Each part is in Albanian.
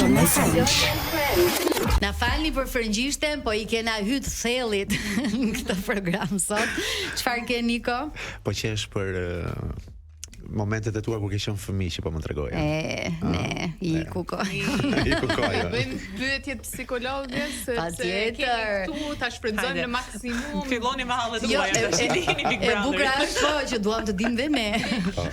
Fillion and Friends. Na falni për frëngjishten, po I kena hyt thellit në këtë program sot. Çfarë ke Niko? Po qesh për momentet e tua kur ke qenë fëmijë që po më tregoja. I kuko. Bëjmë pyetje psikologës sepse kemi këtu ta shfrytëzojmë në maksimum. Filloni me hallet tuaja tash I lini Big Brother. E bukur është po që duam të dimë dhe ne.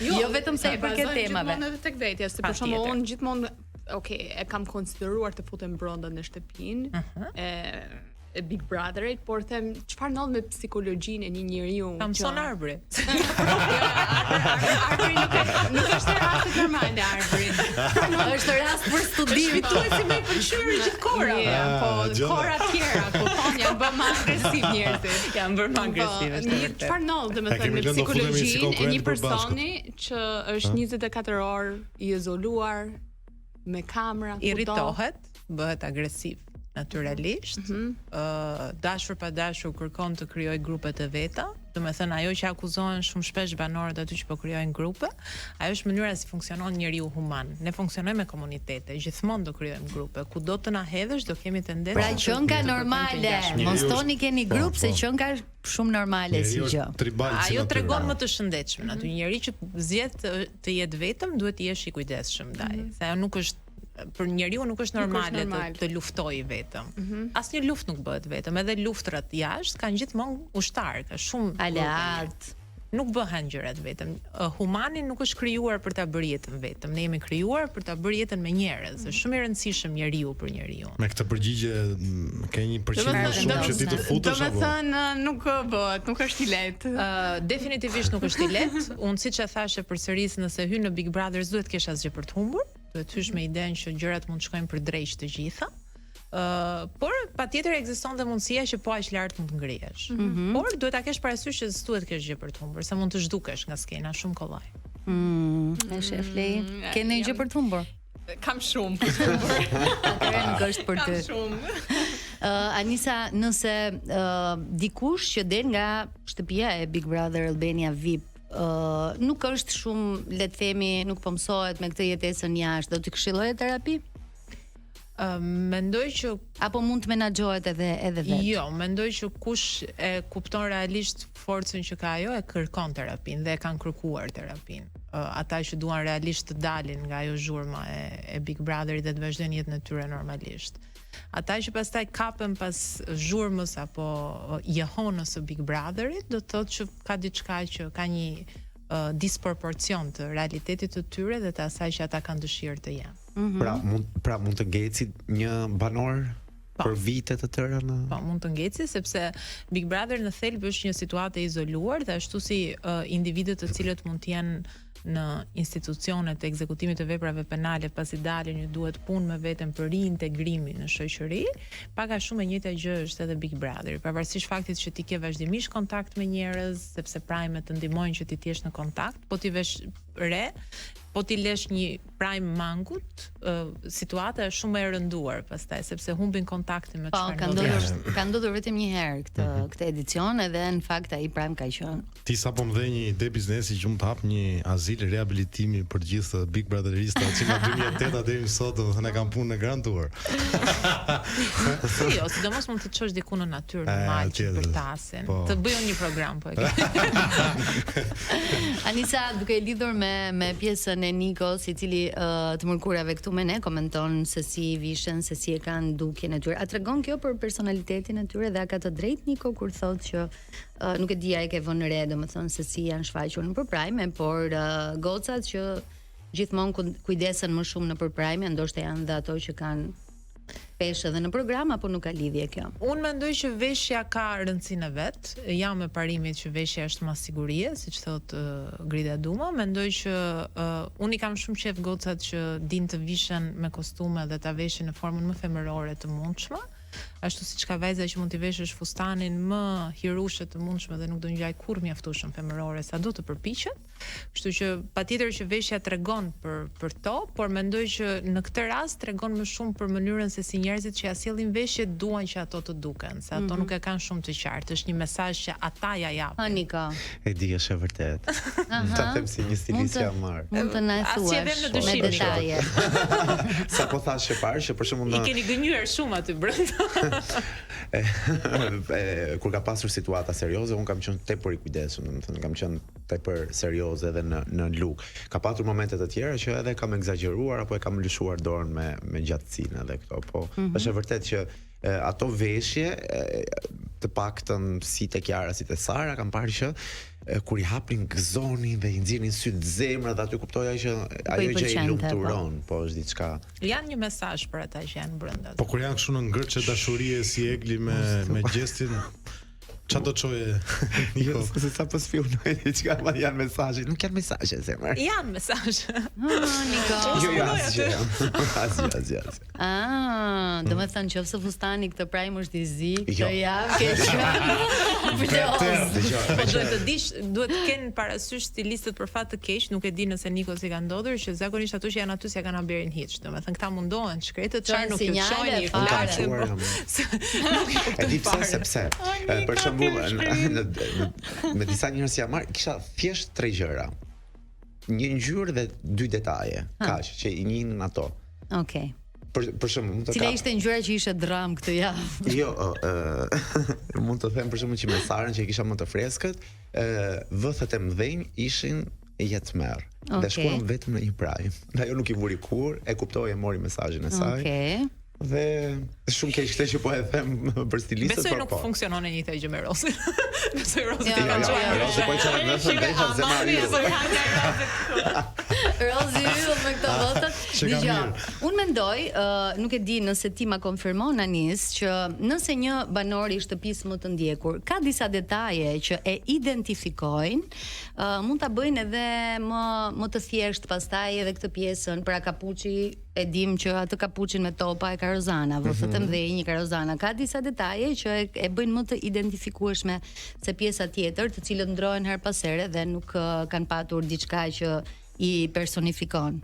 Jo vetëm sa I përket temave. Gjithmonë edhe tek vetja, se për shembull unë gjithmonë e kam konsideruar të futem brenda në shtëpinë e Big Brotherit, por them çfarë ndodh me psikologjinë e një njeriu. Kam son arbri. Arbri nuk është rast normal arbri. Është rast për studim. Fituesi më I pëlqyer gjithkohra. Po kohra tjera, po janë bërë më agresiv njerëzit. Janë bërë më agresiv. Çfarë ndodh domethënë me psikologjinë e një personi që është 24 orë I izoluar me kamera, irritohet, bëhet agresiv. Naturalisht, dashur pa dashur kërkon të krijoj grupe të veta, do me thënë ajo që akuzohen shumë shpesh banorët aty që po krijojnë grupe, ajo është mënyra si funksionon njeriu human. Ne funksionojmë me komunitete, gjithmonë do krijojmë grupe. Kudo të na hedhësh do kemi tendencë. Pra qenka normale, mos toni keni grup se qenka është shumë normale si gjë. Ajo tregon më të shëndetshëm. Aty njeri që zgjedh të jetë vetëm duhet të jesh I kujdesshëm ndaj. Se ajo nuk është për njeriu nuk është normale të luftojë vetëm. Asnjë luftë nuk bëhet vetëm, edhe luftrat jashtë kanë gjithmonë ushtar, ka shumë aleat. Nuk bëhen gjërat vetëm. Humani nuk është krijuar për ta bërë jetën vetëm. Ne jemi krijuar për ta bërë jetën me njerëz. Është shumë I rëndësishëm njeriu për njeriu. Me këtë përgjigje ke 1% më shumë që ti të futesh apo? Domethënë nuk bëhet, nuk është I lehtë. Definitivist nuk është I lehtë. Unë siç e thashë përsëris, nëse hyn në Big Brothers duhet kesh asgjë për të humbur. Duhet hysh me idenë që gjërat mund të shkojnë për drejt të gjitha. Por patjetër ekziston dhe mundësia që po aq lart mund të ngrihesh. Por duhet ta kesh parasysh që s'duhet kesh gjë për të humbur, se mund të zhdukesh nga skena shumë kollaj. E shef Lei, ke ndonjë gjë për të humbur? Kam shumë për të humbur. Atëherë nuk është për ty. Kam shumë. Anisa, nëse dikush që del nga shtëpia e Big Brother Albania VIP nuk është shumë, le të themi, nuk po mësohet me këtë jetesën jashtë, do t'i këshilloje terapi? Mendoj që apo mund të menaxhohet edhe vetë. Jo, mendoj që kush e kupton realisht forcën që ka ajo e kërkon terapinë dhe e kanë kërkuar terapinë. Ata që duan realisht të dalin nga ajo zhurma e Big Brotherit dhe të vazhdojnë jetën e tyre normalisht. Ata që pastaj kapen pas zhurmës apo jehonës së Big Brotherit, do të thotë që ka diçka që ka një disproporcion të realitetit të tyre dhe të asaj që ata kanë dëshirë të jenë. Pra mund të ngeci një banor për vite të tëra në... Po, mund të ngeci, sepse Big Brother në thelb është një situatë e izoluar dhe ashtu si individët të cilët mund të jenë në institucionet e ekzekutimit të veprave penale pasi dalin ju duhet punë me veten për riintegrimin në shoqëri, pak a shumë e njëjta gjë është edhe Big Brother. Pavarësisht faktit që ti ke vazhdimisht kontakt me njerëz, sepse Prime të ndihmojnë që ti jesh në kontakt, po ti vesh re, po ti lesh një Prime mangut, situata është shumë e rënduar pastaj sepse humbin kontaktin me çfarë. Ka ndodhur vetëm një herë këtë edicion edhe në fakt ai Prime ka qenë. Ti sapo më dhe një ide biznesi që mund të hap një azil rehabilitimi për gjithë Big Brotheristat që nga 2008 deri më sot, domethënë kanë punë në Grand Tour. Jo, sidomos mund të çosh diku në natyrë normal që për tasin. Të bëjë një program po. Anisa, duke lidhur me pjesën e Nikos, I cili të mërkurave këtu me ne komenton se si vishën, se si e kanë dukjen e tyre. A tregon kjo për personalitetin e tyre dhe a ka të drejtë Niko kur thotë që nuk e dia e ke vënë re, domethënë se si janë shfaqur në Prime, por gocat që gjithmonë kujdesen më shumë në Prime, ndoshta janë dhe ato që kanë peshë edhe në program apo nuk ka lidhje kjo? Unë mendoj që veshja ka rëndësinë e vet. Jam me parimit që veshja është më sigurie, siç thot Grida Duma. Mendoj që unë I kam shumë qejf gocat që din të vishën me kostume dhe ta veshin në formën më femërore të mundshme. ashtu siç ka vajza që mund t'i veshësh fustanin më hirushe të mundshme dhe nuk do ngjaj kurrë mjaftueshëm femërore sa do të përpiqet. Kështu që patjetër që veshja tregon për to, por mendoj që në këtë rast tregon më shumë për mënyrën se si njerëzit që ja sjellin veshjet duan që ato të duken, se ato nuk e kanë shumë të qartë. Është një mesazh që ata ja japin. Anika. E di është e vërtet. Ta them si një stilist jam marr. Mund të na thuash me detaje. Sa po thash parë që për shembull I keni gënjur shumë aty brenda. Kur ka pasur situata serioze, un kam qenë tepër i kujdesshëm, domethënë kam qenë tepër serioze edhe në look. Ka pasur momente të tjera që edhe kam egzageruar apo e kam lëshuar dorën me gjatësinë edhe këto, po është e vërtet që ato veshje të paktën si tek Kiara, si tek Sara, kam parë që kur i hapnin gëzonin dhe i nxirrin syt zemra dhe aty kuptoja që ajo gjë i lumturon, po është diçka. Janë një mesazh për ata që janë brenda. Po kur janë kështu në ngërçe dashurie si Egli me gestin, ç'a do çoje? Jo, se sa po spionoj diçka, ma janë mesazhe, nuk janë mesazhe zemër. Janë mesazhe. Niko. Jo, asgjë. Domethënë nëse fustani këtë primer është i zi, Jo. këtë javë ke Po duhet të dish, duhet të kenë parasysh stilistët për fat të keq, nuk e di nëse Niko si ka ndodhur, që zakonisht ato që janë aty si ja kanë haberin hiç. Domethënë këta mundohen shkretët çfarë nuk i çojnë, flasin. Nuk e kuptoj fare. Sepse për shembull me disa njerëz jam marr, kisha thjesht 3 gjëra. Një ngjyrë dhe 2 detaje, kaq që i njihnin ato. Okej. Për shembull, mund të Cila ishte ngjyra që ishte dram këtë javë? Jo, mund të them për shembull që me Sarën që i kisha më të freskët, vëthet e mëdhenj ishin jetmer. Dhe shkuan vetëm në një prajm. Dhe ajo nuk i vuri kur, e kuptoi, e mori mesazhin e saj. Okej. Dhe shumë keq këtë që po e them për stilistët, Besoj por nuk po. funksionon e njëjta gjë me Rosin. Besoj Rosi Ja, ti ka jo, çuar. Rosi po i çon në ndeshja zemari. Rozi yll me këto votët. Që ka Dgjoj, mirë. unë mendoj, nuk e di nëse ti ma konfirmon Anis, që nëse një banor i shtëpisë më të ndjekur ka disa detaje që e identifikojnë, mund ta bëjnë edhe më të thjesht pastaj edhe këtë pjesën pra kapuçi. E dim që atë kapuçin me topa e ka Rozana, vëfët e mëdhenj i ka Rozana. Ka disa detaje që e bëjnë më të identifikueshme se pjesa tjetër, të cilët ndrohen her pas here dhe nuk kanë patur diçka që i personifikon.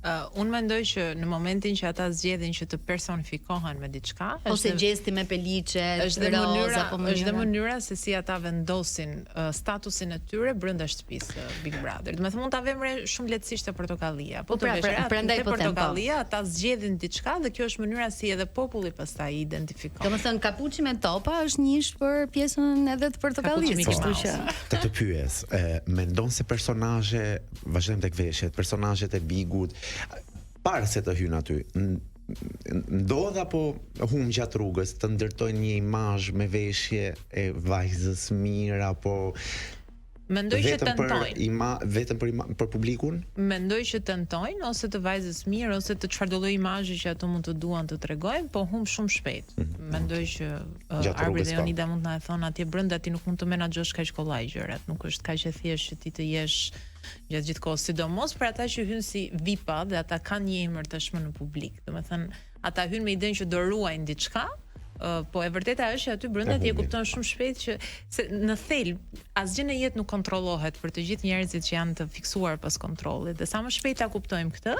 Unë mendoj që në momentin që ata zgjedhin që të personifikohen me diçka, Ose gjesti me peliçe, është roz apo është dhe mënyra se si ata vendosin statusin e tyre brenda shtëpisë Big Brother. Do të thonë mund ta vëmë shumë lehtësisht te portokallia. Po pra, prandaj po them. Portokallia ata zgjedhin diçka dhe kjo është mënyra si edhe populli pastaj i identifikon. Domethënë kapuçi me topa është njësh për pjesën edhe të portokallisë, kështu që Të pyes, mendon se personazhe, vazhdojmë tek veshjet, personazhet e Bigut, para se të hyjnë aty, ndodh apo hum gjatë rrugës të ndërtojnë një imazh me veshje e vajzës mirë apo Mendoj që tentojnë. Vetëm për publikun? Mendoj që tentojnë ose të vajzës mirë ose të çfarëdo lloj imazhi që ato mund të duan të tregojnë, po hum shumë shpejt. Mendoj që Arbi dhe Jonida mund na e thonë atje brenda ti nuk mund të menaxhosh kaq kollaj gjërat, nuk është kaq e thjeshtë që ti të jesh gjatë gjithë kohës, sidomos për ata që hyn si VIP-a dhe ata kanë një emër tashmë në publik. Domethënë, ata hyn me idenë që do ruajnë diçka, po e vërteta është që aty brenda ti e kupton shumë shpejt që se në thelb asgjë në jetë nuk kontrollohet për të gjithë njerëzit që janë të fiksuar pas kontrollit. Dhe sa më shpejt ta kuptojmë këtë,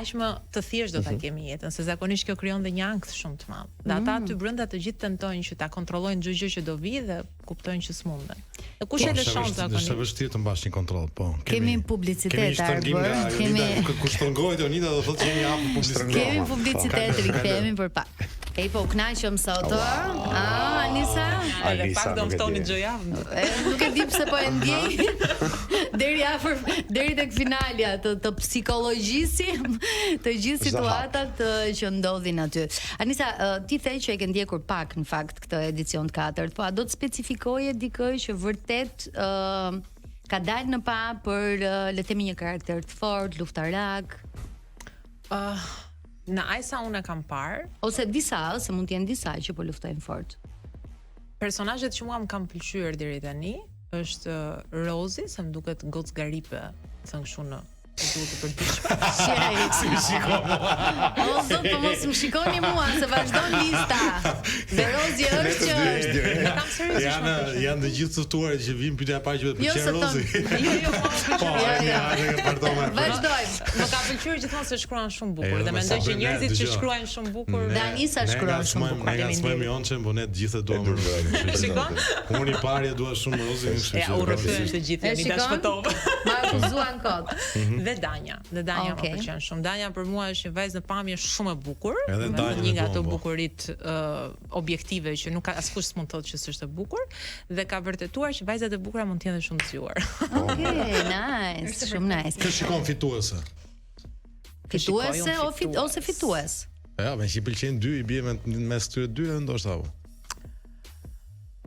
aq më të thjesht do ta kemi jetën, se zakonisht kjo krijon dhe një ankth shumë të madh. Dhe ata aty brenda të gjithë tentojnë që ta kontrollojnë çdo gjë që do vi dhe kuptojnë që s'munden. Dhe kush e lëshon zakonisht? Është vështirë të mbash një kontroll, po. Kemi publicitet Arbër, kemi kushtongohet Jonida do thotë që jeni hapur publicitet. Kemi publicitet, rikthehemi për pak. Po kënaqem sot. Anisa, Edhe pak do ftoni çdo javë. Nuk e di pse po e ndjej deri tek finalja të psikologjisim të gjithë situatat që ndodhin aty. Anisa, ti the që e ke ndjekur pak në fakt këtë edicion të 4, po a do të specifikoje dikë që vërtet ka dalë në pa për le të themi një karakter të fortë, luftarak? Në aq sa unë kam parë, ose mund të jenë disa që po luftojnë fort. Personazhet që mua më kanë pëlqyer deri tani është Rozi, se më duket gocë garipe, thënë kështu në duhet të përditshme. O zot, po mos më shikoni mua se vazhdon lista. Verozi është që Kam seriozisht. Janë të gjithë cëftuar që vinë pyetja e parë që Jo, pëlqen se Rozi. Po, Vazhdojmë. Më ka pëlqyer gjithmonë se shkruan shumë bukur dhe mendoj që njerëzit që shkruajnë shumë bukur Danisa shkruan shumë bukur. Ne ngacmojmë Jonçën, po ne të gjithë duam Rozi. Shikon? Unë i parë dua shumë Rozin, kështu që U rrëfyen të gjithë jemi dashkëtov. Ma akuzuan kot. Dhe Danja më pëlqen shumë. Danja për mua është një vajzë në pamje shumë e bukur. Një nga ato bukuritë objektive që nuk ka askush s'mund thotë që s'është e bukur dhe ka vërtetuar që vajzat e bukura mund të jenë shumë të zgjuar. Okej, nice, shumë nice. Kë shikon fituese. Fituese ose fitues? Ja, me që i pëlqejnë dy, i bie mes këtyre dyve ndoshta apo.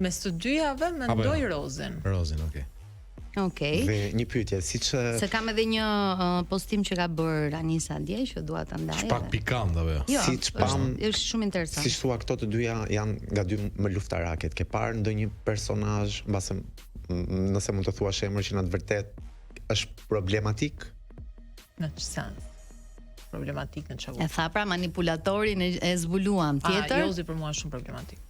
Mes të dyjave mendoj Rozin. Rozin, okay. Okej. Dhe një pyetje, siç Se kam edhe një postim që ka bërë Anisa dje që dua ta ndaj. Pak pikant apo jo? Jo, siç pam, është shumë interesant. siç thua, këto të dyja janë nga dy më luftaraket. Ke parë ndonjë personazh, mbase nëse mund të thuash emër që në të vërtet është problematik? Në çfarë sens? Problematik në çfarë? E tha pra manipulatorin e zbuluam. Tjetër? Jozi për mua është shumë problematik.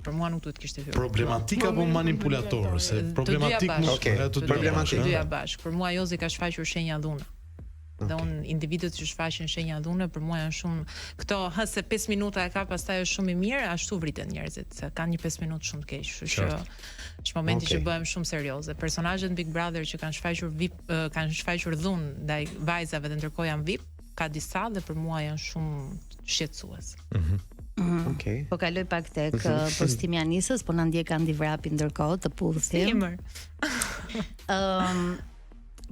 Për mua nuk duhet kishte hyrë. Problematik apo manipulator? Se problematik nuk Okej, problematik. Të dyja bashkë. Për mua Jozi ka shfaqur shenja dhune. Dhe unë individët që shfaqin shenja dhune për mua janë shumë këto se 5 minuta e ka pastaj është shumë i mirë, ashtu vriten njerëzit, se kanë një 5 minutë shumë të keq, kështu që është momenti që bëhem shumë serioze. Personazhet në Big Brother që kanë shfaqur kanë shfaqur dhunë ndaj vajzave dhe ndërkohë janë VIP, ka disa dhe për mua janë shumë shqetësues. Okej. Po kaloj pak tek postimi Anisës, po na ndjek Andi Vrapi ndërkohë të puthim.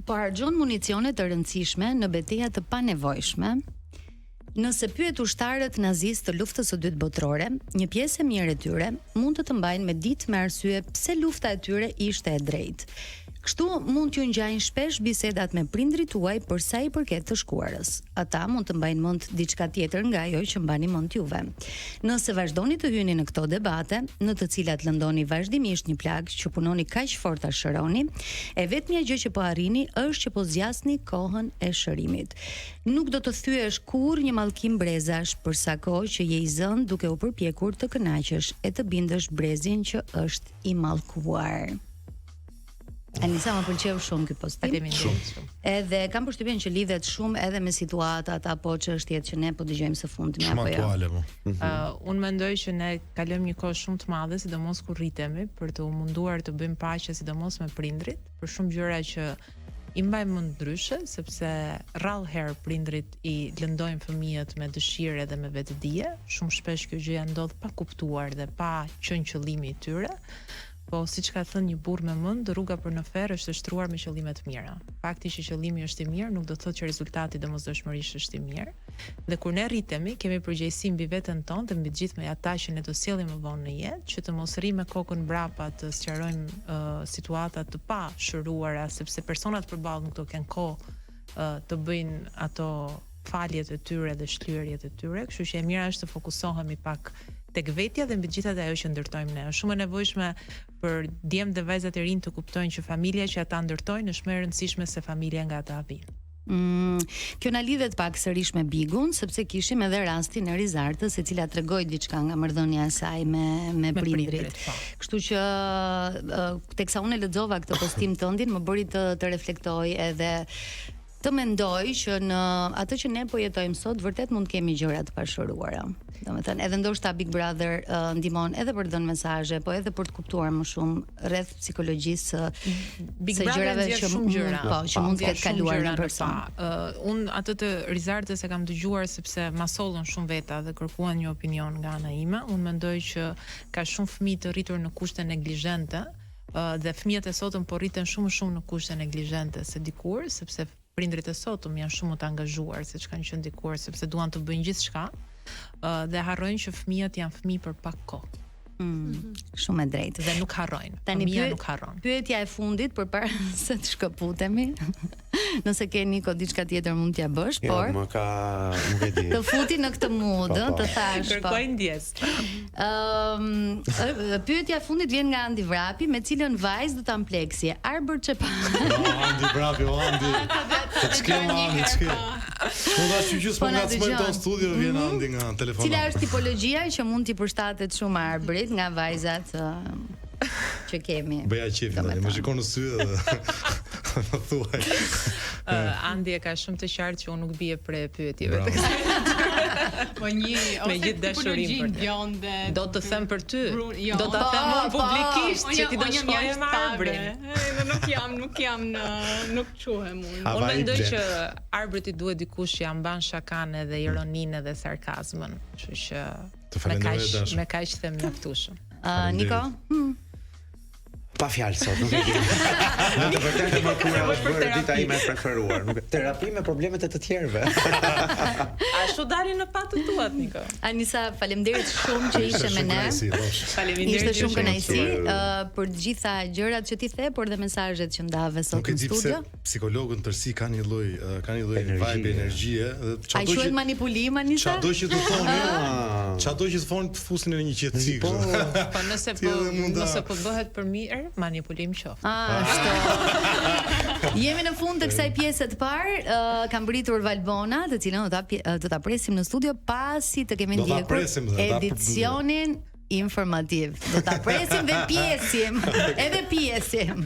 Po harxhon municione të rëndësishme në betejë të panevojshme. Nëse pyet ushtarët nazistë të luftës së dytë botërore, një pjesë e mirë e tyre mund të mbajnë me ditë me arsye pse lufta e tyre ishte e drejtë. Kështu mund t'ju ngjajnë shpesh bisedat me prindrit tuaj për sa i përket të shkuarës. Ata mund të mbajnë mend diçka tjetër nga ajo që mbani mend juve. Nëse vazhdoni të hyni në këto debate, në të cilat lëndoni vazhdimisht një plagë që punoni kaq fort ta shëroni, e vetmja gjë që po arrini është që po zgjasni kohën e shërimit. Nuk do të thyesh kurrë një mallkim brezash për sa kohë që je i zënë duke u përpjekur të kënaqesh e të bindesh brezin që është i mallkuar. Anisa më pëlqeu shumë ky postim. Edhe kam përshtypjen që lidhet shumë edhe me situatat apo çështjet që ne po dëgjojmë së fundmi apo jo. Unë mendoj që ne kalojmë një kohë shumë të madhe, sidomos kur rritemi, për të munduar të bëjmë paqe sidomos me prindrit, për shumë gjëra që i mbajmë mend ndryshe, sepse rrallë herë prindrit i lëndojnë fëmijët me dëshirë dhe me vetëdije. Shumë shpesh kjo gjë ndodh pa kuptuar dhe pa qenë qëllimi i tyre. Po siç ka thënë një burr me mend, rruga për në ferr është e shtruar me qëllime të mira. Fakti që qëllimi është i mirë nuk do të thotë që rezultati domosdoshmërisht është i mirë. Dhe kur ne rritemi, kemi përgjegjësi mbi veten tonë dhe mbi gjithë me ata që ne do sjellim më vonë në jetë, që të mos rrimë me kokën mbrapa të sqarojmë situata të pa shëruara, sepse personat përballë nuk do kenë kohë të bëjnë ato faljet e tyre dhe shlyerjet e tyre, kështu që e mira është të fokusohemi pak tek vetja dhe mbi gjithatë ajo që ndërtojmë ne. Është shumë e nevojshme për djemtë dhe vajzat e rinj të kuptojnë që familja që ata ndërtojnë është më e rëndësishme se familja nga ata vijnë. Kjo na lidhet pak sërish me Bigun, sepse kishim edhe rastin e Rizartës, e cila tregoi diçka nga marrëdhënia e saj me prindrit. Kështu që teksa unë lexova këtë postim tëndin, më bëri të reflektoj edhe të mendoj që në atë që ne po jetojmë sot vërtet mund kemi gjëra të pashëruara. Domethënë, edhe ndoshta Big Brother ndihmon edhe për të dhënë mesazhe, po edhe për të kuptuar më shumë rreth psikologjisë së gjërave që mund të ketë kaluar në person. Unë atë të Rizartës e kam dëgjuar sepse ma sollën shumë veta dhe kërkuan një opinion nga ana ime. Unë mendoj që ka shumë fëmijë të rritur në kushte neglizhente dhe fëmijët e sotëm po rriten shumë në kushte neglizhente se dikur, sepse prindrit e sotëm janë shumë të angazhuar siç kanë qenë dikur, sepse duan të bëjnë gjithçka dhe harrojnë që fëmijët janë fëmijë për pak kohë. Shumë e drejtë. Dhe nuk harrojnë. Fëmia nuk harron. Pyetja e fundit përpara se të shkëputemi. Nëse ke Niko diçka tjetër mund t'ja bësh, por më ka nuk e di. Të futi në këtë mood, të thash. Kërkoj ndjes. Pyetja e fundit vjen nga Andi Vrapi, me cilën vajzë do ta ampleksje. Arbër çepa. Andi Vrapi, Andi. Po ç'kem Andi, ç'kem. Po dash gjys po ngacmoj ton studio vjen Andi nga telefoni. Cila është tipologjia që mund t'i përshtatet shumë arbrit nga vajzat që kemi? Bëja qef tani, më shikon në sy edhe më thuaj. Andi e ka shumë të qartë që unë nuk bie për pyetjeve të Po një me gjithë dashurinë për ty. Bjonde. Do të them për ty. Do ta them unë publikisht që ti do shkoje me arbrin. Nuk jam nuk quhem unë. Unë mendoj që arbrit i duhet dikush që ja mban shakan edhe ironinë edhe sarkazmën, kështu që me kaq them mjaftueshëm. Niko? Pa fjalë sot, nuk e di. Në të vërtetë më kura është bërë dita ime e preferuar. Terapi me problemet e të tjerëve. Ashtu dalin në patë tuat, Niko. Anisa, faleminderit shumë që ishe me ne. Faleminderit. Ishte shumë kënaqësi për të gjitha gjërat që ti the, por dhe mesazhet që ndave sot në studio. Nuk e di pse psikologët tërsi kanë një lloj vibe energjie, ai quhet manipulim, Anisa? Çado që të thonë, çado që të thonë të fusin në një qetësi. Po nëse po bëhet për mirë, manipulim qoftë. Ashtu. Jemi në fund të kësaj pjese të parë, kam britur Valbona, të cilën do ta presim në studio pasi të kemi ndjekur edicionin informativ. Do ta presim dhe pjesim, edhe pjesim.